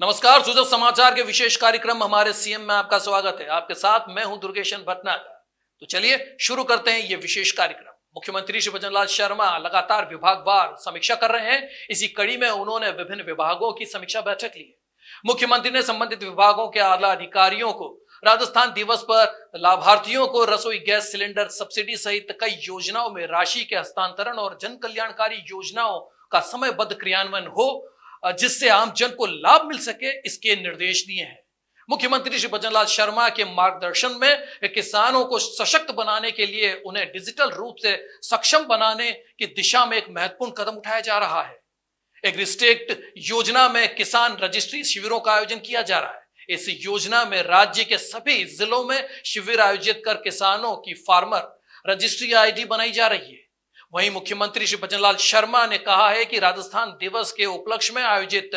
नमस्कार, सुजब समाचार के विशेष कार्यक्रम हमारे सीएम में आपका स्वागत है। आपके साथ मैं हूं दुर्गेशन भटनागर। तो चलिए शुरू करते हैं ये विशेष कार्यक्रम। मुख्यमंत्री श्री भजनलाल शर्मा लगातार विभागवार समीक्षा कर रहे हैं। इसी कड़ी में उन्होंने विभिन्न विभागों की समीक्षा बैठक ली है। मुख्यमंत्री ने संबंधित विभागों के आला अधिकारियों को राजस्थान दिवस पर लाभार्थियों को रसोई गैस सिलेंडर सब्सिडी सहित कई योजनाओं में राशि के हस्तांतरण और जन कल्याणकारी योजनाओं का समयबद्ध क्रियान्वयन हो, जिससे आम जन को लाभ मिल सके, इसके निर्देश दिए हैं। मुख्यमंत्री श्री भजनलाल शर्मा के मार्गदर्शन में किसानों को सशक्त बनाने के लिए उन्हें डिजिटल रूप से सक्षम बनाने की दिशा में एक महत्वपूर्ण कदम उठाया जा रहा है। एग्रीस्टेट योजना में किसान रजिस्ट्री शिविरों का आयोजन किया जा रहा है। इस योजना में राज्य के सभी जिलों में शिविर आयोजित कर किसानों की फार्मर रजिस्ट्री आईडी बनाई जा रही है। वहीं मुख्यमंत्री श्री भजनलाल शर्मा ने कहा है कि राजस्थान दिवस के उपलक्ष्य में आयोजित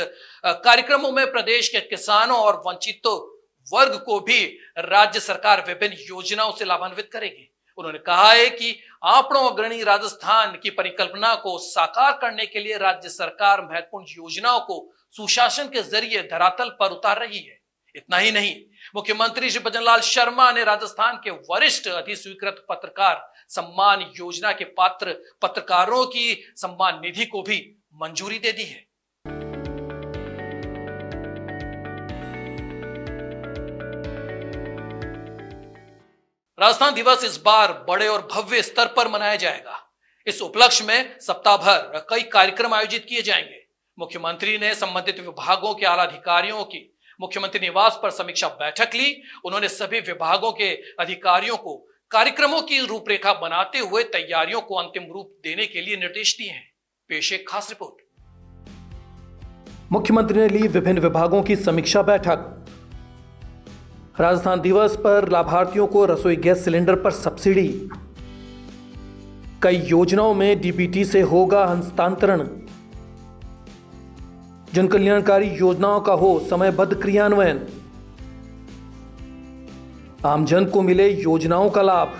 कार्यक्रमों में प्रदेश के किसानों और वंचित वर्ग को भी राज्य सरकार विभिन्न योजनाओं से लाभान्वित करेगी। उन्होंने कहा है कि आपड़ों अग्रणी राजस्थान की परिकल्पना को साकार करने के लिए राज्य सरकार महत्वपूर्ण योजनाओं को सुशासन के जरिए धरातल पर उतार रही है। इतना ही नहीं, मुख्यमंत्री श्री भजनलाल शर्मा ने राजस्थान के वरिष्ठ अधिस्वीकृत पत्रकार सम्मान योजना के पात्र पत्रकारों की सम्मान निधि को भी मंजूरी दे दी है। राजस्थान दिवस इस बार बड़े और भव्य स्तर पर मनाया जाएगा। इस उपलक्ष्य में सप्ताह भर कई कार्यक्रम आयोजित किए जाएंगे। मुख्यमंत्री ने संबंधित विभागों के आला अधिकारियों की मुख्यमंत्री निवास पर समीक्षा बैठक ली। उन्होंने सभी विभागों के अधिकारियों को कार्यक्रमों की रूपरेखा बनाते हुए तैयारियों को अंतिम रूप देने के लिए निर्देश दिए हैं। पेश एक खास रिपोर्ट। मुख्यमंत्री ने ली विभिन्न विभागों की समीक्षा बैठक। राजस्थान दिवस पर लाभार्थियों को रसोई गैस सिलेंडर पर सब्सिडी, कई योजनाओं में डीबीटी से होगा हस्तांतरण, जन कल्याणकारी योजनाओं का हो समयबद्ध क्रियान्वयन, आमजन को मिले योजनाओं का लाभ।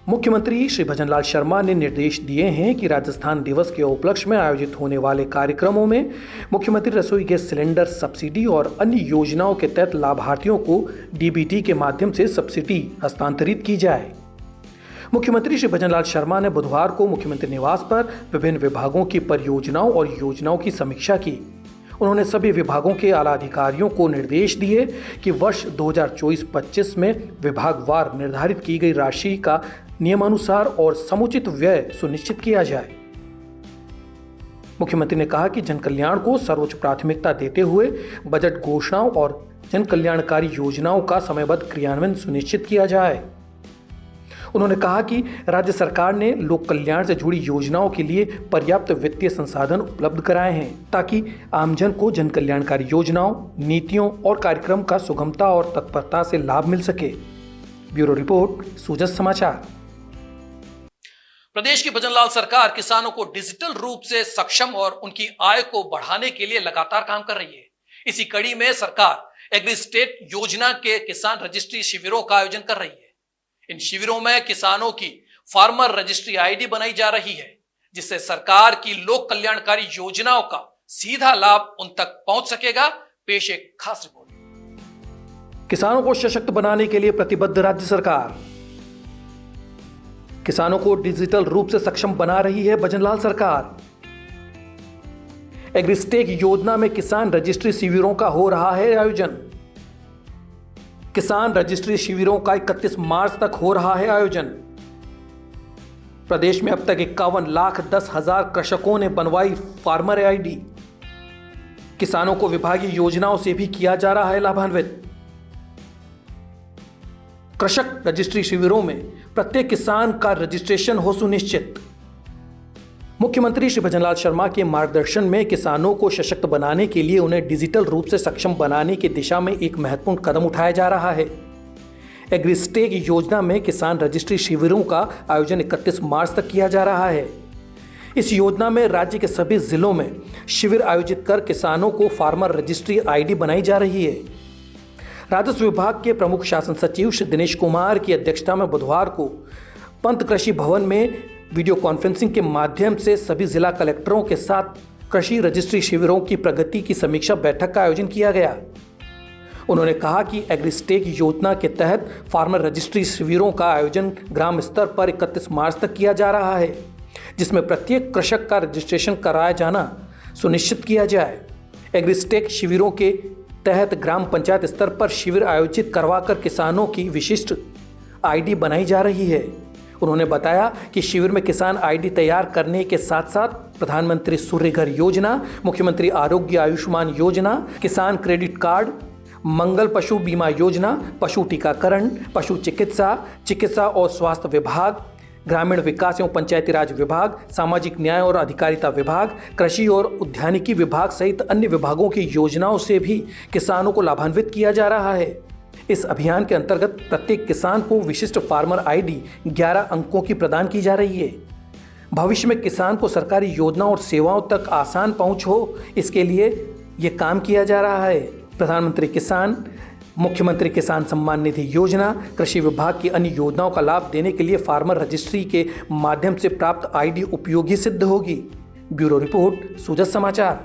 मुख्यमंत्री श्री भजनलाल शर्मा ने निर्देश दिए हैं कि राजस्थान दिवस के उपलक्ष्य में आयोजित होने वाले कार्यक्रमों में मुख्यमंत्री रसोई गैस सिलेंडर सब्सिडी और अन्य योजनाओं के तहत लाभार्थियों को डीबीटी के माध्यम से सब्सिडी हस्तांतरित की जाए। मुख्यमंत्री श्री भजनलाल शर्मा ने बुधवार को मुख्यमंत्री निवास पर विभिन्न विभागों की परियोजनाओं और योजनाओं की समीक्षा की। उन्होंने सभी विभागों के आला अधिकारियों को निर्देश दिए कि वर्ष 2024-25 में विभागवार निर्धारित की गई राशि का नियमानुसार और समुचित व्यय सुनिश्चित किया जाए। मुख्यमंत्री ने कहा कि जन कल्याण को सर्वोच्च प्राथमिकता देते हुए बजट घोषणाओं और जन कल्याणकारी योजनाओं का समयबद्ध क्रियान्वयन सुनिश्चित किया जाए। उन्होंने कहा कि राज्य सरकार ने लोक कल्याण से जुड़ी योजनाओं के लिए पर्याप्त वित्तीय संसाधन उपलब्ध कराए हैं, ताकि आमजन को जन कल्याणकारी योजनाओं, नीतियों और कार्यक्रम का सुगमता और तत्परता से लाभ मिल सके। ब्यूरो रिपोर्ट, सुजब समाचार। प्रदेश की भजनलाल सरकार किसानों को डिजिटल रूप से सक्षम और उनकी आय को बढ़ाने के लिए लगातार काम कर रही है। इसी कड़ी में सरकार एग्रीस्टेट योजना के किसान रजिस्ट्री शिविरों का आयोजन कर रही है। इन शिविरों में किसानों की फार्मर रजिस्ट्री आईडी बनाई जा रही है, जिससे सरकार की लोक कल्याणकारी योजनाओं का सीधा लाभ उन तक पहुंच सकेगा। पेश एक खास रिपोर्ट। किसानों को सशक्त बनाने के लिए प्रतिबद्ध राज्य सरकार। किसानों को डिजिटल रूप से सक्षम बना रही है भजनलाल सरकार। एग्रीस्टेक योजना में किसान रजिस्ट्री शिविरों का हो रहा है आयोजन। किसान रजिस्ट्री शिविरों का 31 मार्च तक हो रहा है आयोजन। प्रदेश में अब तक 51,10,000 कृषकों ने बनवाई फार्मर आईडी। किसानों को विभागीय योजनाओं से भी किया जा रहा है लाभान्वित। कृषक रजिस्ट्री शिविरों में प्रत्येक किसान का रजिस्ट्रेशन हो सुनिश्चित। मुख्यमंत्री श्री भजनलाल शर्मा के मार्गदर्शन में किसानों को सशक्त बनाने के लिए उन्हें डिजिटल रूप से सक्षम बनाने की दिशा में एक महत्वपूर्ण कदम उठाया जा रहा है। एग्रीस्टेक योजना में किसान रजिस्ट्री शिविरों का आयोजन 31 मार्च तक किया जा रहा है। इस योजना में राज्य के सभी जिलों में शिविर आयोजित कर किसानों को फार्मर रजिस्ट्री आईडी बनाई जा रही है। राजस्व विभाग के प्रमुख शासन सचिव श्री दिनेश कुमार की अध्यक्षता में बुधवार को पंत कृषि भवन में वीडियो कॉन्फ्रेंसिंग के माध्यम से सभी जिला कलेक्टरों के साथ कृषि रजिस्ट्री शिविरों की प्रगति की समीक्षा बैठक का आयोजन किया गया। उन्होंने कहा कि एग्रीस्टेक योजना के तहत फार्मर रजिस्ट्री शिविरों का आयोजन ग्राम स्तर पर 31 मार्च तक किया जा रहा है, जिसमें प्रत्येक कृषक का रजिस्ट्रेशन कराया जाना सुनिश्चित किया जाए। एग्रीस्टेक शिविरों के तहत ग्राम पंचायत स्तर पर शिविर आयोजित करवाकर किसानों की विशिष्ट आईडी बनाई जा रही है। उन्होंने बताया कि शिविर में किसान आईडी तैयार करने के साथ साथ प्रधानमंत्री सूर्य घर योजना, मुख्यमंत्री आरोग्य आयुष्मान योजना, किसान क्रेडिट कार्ड, मंगल पशु बीमा योजना, पशु टीकाकरण, पशु चिकित्सा और स्वास्थ्य विभाग, ग्रामीण विकास एवं पंचायती राज विभाग, सामाजिक न्याय और अधिकारिता विभाग, कृषि और उद्यानिकी विभाग सहित अन्य विभागों की योजनाओं से भी किसानों को लाभान्वित किया जा रहा है। इस अभियान के अंतर्गत प्रत्येक किसान को विशिष्ट फार्मर आईडी 11 अंकों की प्रदान की जा रही है। भविष्य में किसान को सरकारी योजनाओं और सेवाओं तक आसान पहुंच हो, इसके लिए ये काम किया जा रहा है। प्रधानमंत्री किसान, मुख्यमंत्री किसान सम्मान निधि योजना, कृषि विभाग की अन्य योजनाओं का लाभ देने के लिए फार्मर रजिस्ट्री के माध्यम से प्राप्त आईडी उपयोगी सिद्ध होगी। ब्यूरो रिपोर्ट, सूजत समाचार।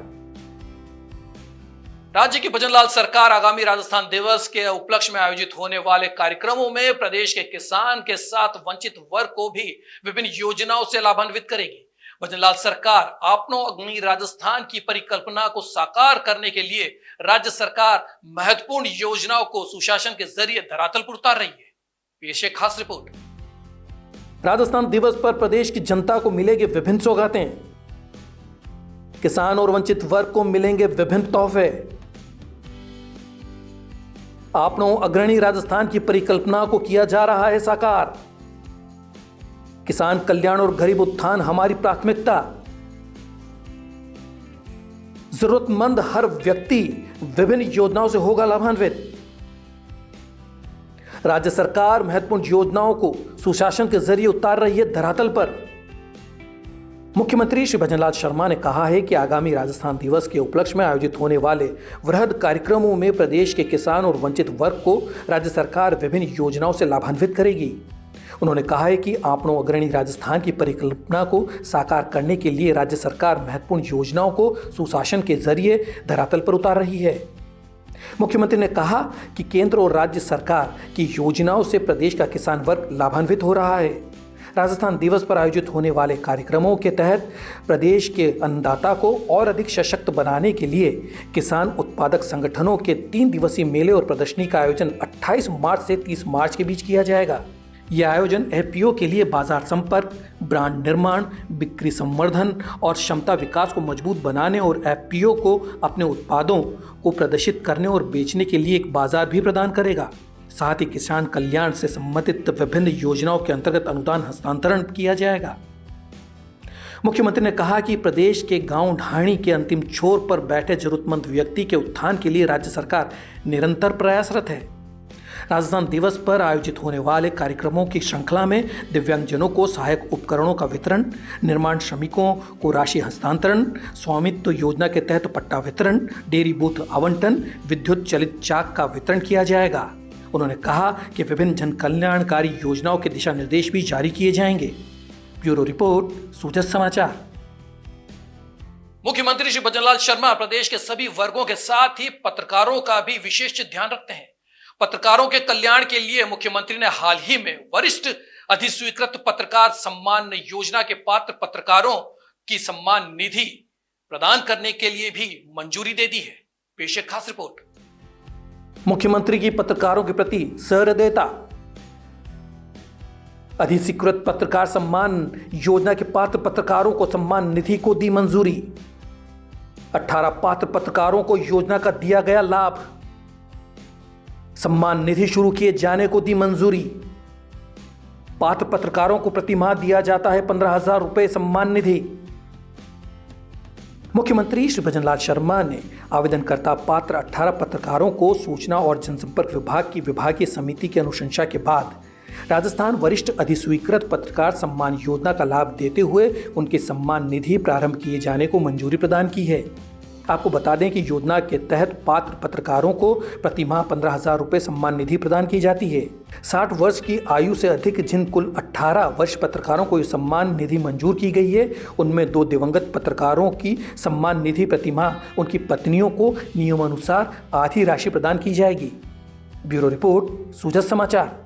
राज्य की भजनलाल सरकार आगामी राजस्थान दिवस के उपलक्ष्य में आयोजित होने वाले कार्यक्रमों में प्रदेश के किसान के साथ वंचित वर्ग को भी विभिन्न योजनाओं से लाभान्वित करेगी। भजनलाल सरकार अपनो अग्नि राजस्थान की परिकल्पना को साकार करने के लिए राज्य सरकार महत्वपूर्ण योजनाओं को सुशासन के जरिए धरातल पर उतार रही है। पेश है खास रिपोर्ट। राजस्थान दिवस पर प्रदेश की जनता को मिलेगी विभिन्न सौगातें। किसान और वंचित वर्ग को मिलेंगे विभिन्न तोहफे। अपनो अग्रणी राजस्थान की परिकल्पना को किया जा रहा है साकार। किसान कल्याण और गरीब उत्थान हमारी प्राथमिकता। जरूरतमंद हर व्यक्ति विभिन्न योजनाओं से होगा लाभान्वित। राज्य सरकार महत्वपूर्ण योजनाओं को सुशासन के जरिए उतार रही है धरातल पर। मुख्यमंत्री श्री भजनलाल शर्मा ने कहा है कि आगामी राजस्थान दिवस के उपलक्ष्य में आयोजित होने वाले वृहद कार्यक्रमों में प्रदेश के किसान और वंचित वर्ग को राज्य सरकार विभिन्न योजनाओं से लाभान्वित करेगी। उन्होंने कहा है कि अपनो अग्रणी राजस्थान की परिकल्पना को साकार करने के लिए राज्य सरकार महत्वपूर्ण योजनाओं को सुशासन के जरिए धरातल पर उतार रही है। मुख्यमंत्री ने कहा कि केंद्र और राज्य सरकार की योजनाओं से प्रदेश का किसान वर्ग लाभान्वित हो रहा है। राजस्थान दिवस पर आयोजित होने वाले कार्यक्रमों के तहत प्रदेश के अन्नदाता को और अधिक सशक्त बनाने के लिए किसान उत्पादक संगठनों के 3 दिवसीय मेले और प्रदर्शनी का आयोजन 28 मार्च से 30 मार्च के बीच किया जाएगा। यह आयोजन एफपीओ के लिए बाजार संपर्क, ब्रांड निर्माण, बिक्री संवर्धन और क्षमता विकास को मजबूत बनाने और एफपीओ को अपने उत्पादों को प्रदर्शित करने और बेचने के लिए एक बाजार भी प्रदान करेगा। साथ ही किसान कल्याण से संबंधित विभिन्न योजनाओं के अंतर्गत अनुदान हस्तांतरण किया जाएगा। मुख्यमंत्री ने कहा कि प्रदेश के गांव ढाणी के अंतिम छोर पर बैठे जरूरतमंद व्यक्ति के उत्थान के लिए राज्य सरकार निरंतर प्रयासरत है। राजस्थान दिवस पर आयोजित होने वाले कार्यक्रमों की श्रृंखला में दिव्यांगजनों को सहायक उपकरणों का वितरण, निर्माण श्रमिकों को राशि हस्तांतरण, स्वामित्व योजना के तहत पट्टा वितरण, डेयरी बूथ आवंटन, विद्युत चलित चाक का वितरण किया जाएगा। उन्होंने कहा कि विभिन्न जन कल्याणकारी योजनाओं के दिशा निर्देश भी जारी किए जाएंगे। ब्यूरो रिपोर्ट, सूजत समाचार। मुख्यमंत्री श्री भजनलाल शर्मा प्रदेश के सभी वर्गों के साथ ही पत्रकारों का भी विशेष ध्यान रखते हैं। पत्रकारों के कल्याण के लिए मुख्यमंत्री ने हाल ही में वरिष्ठ अधिस्वीकृत पत्रकार सम्मान योजना के पात्र पत्रकारों की सम्मान निधि प्रदान करने के लिए भी मंजूरी दे दी है। पेश है खास रिपोर्ट। मुख्यमंत्री की पत्रकारों के प्रति सहृदयता। अधिस्वीकृत पत्रकार सम्मान योजना के पात्र पत्रकारों को सम्मान निधि को दी मंजूरी। 18 पात्र पत्रकारों को योजना का दिया गया लाभ। सम्मान निधि शुरू किए जाने को दी मंजूरी। पात्र पत्रकारों को प्रतिमाह दिया जाता है 15,000 रुपए सम्मान निधि। मुख्यमंत्री श्री भजनलाल शर्मा ने आवेदनकर्ता पात्र 18 पत्रकारों को सूचना और जनसंपर्क विभाग की विभागीय समिति की अनुशंसा के बाद राजस्थान वरिष्ठ अधिस्वीकृत पत्रकार सम्मान योजना का लाभ देते हुए उनके सम्मान निधि प्रारंभ किए जाने को मंजूरी प्रदान की है। आपको बता दें कि योजना के तहत पात्र पत्रकारों को प्रति माह 15,000 रुपये सम्मान निधि प्रदान की जाती है। 60 वर्ष की आयु से अधिक जिन कुल 18 वर्ष पत्रकारों को ये सम्मान निधि मंजूर की गई है, उनमें 2 दिवंगत पत्रकारों की सम्मान निधि प्रति माह उनकी पत्नियों को नियमानुसार आधी राशि प्रदान की जाएगी। ब्यूरो रिपोर्ट, सुजस समाचार।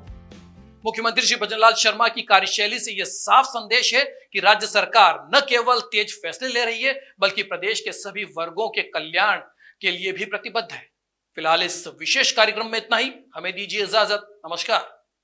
मुख्यमंत्री श्री भजनलाल शर्मा की कार्यशैली से यह साफ संदेश है कि राज्य सरकार न केवल तेज फैसले ले रही है, बल्कि प्रदेश के सभी वर्गों के कल्याण के लिए भी प्रतिबद्ध है। फिलहाल इस विशेष कार्यक्रम में इतना ही। हमें दीजिए इजाजत। नमस्कार।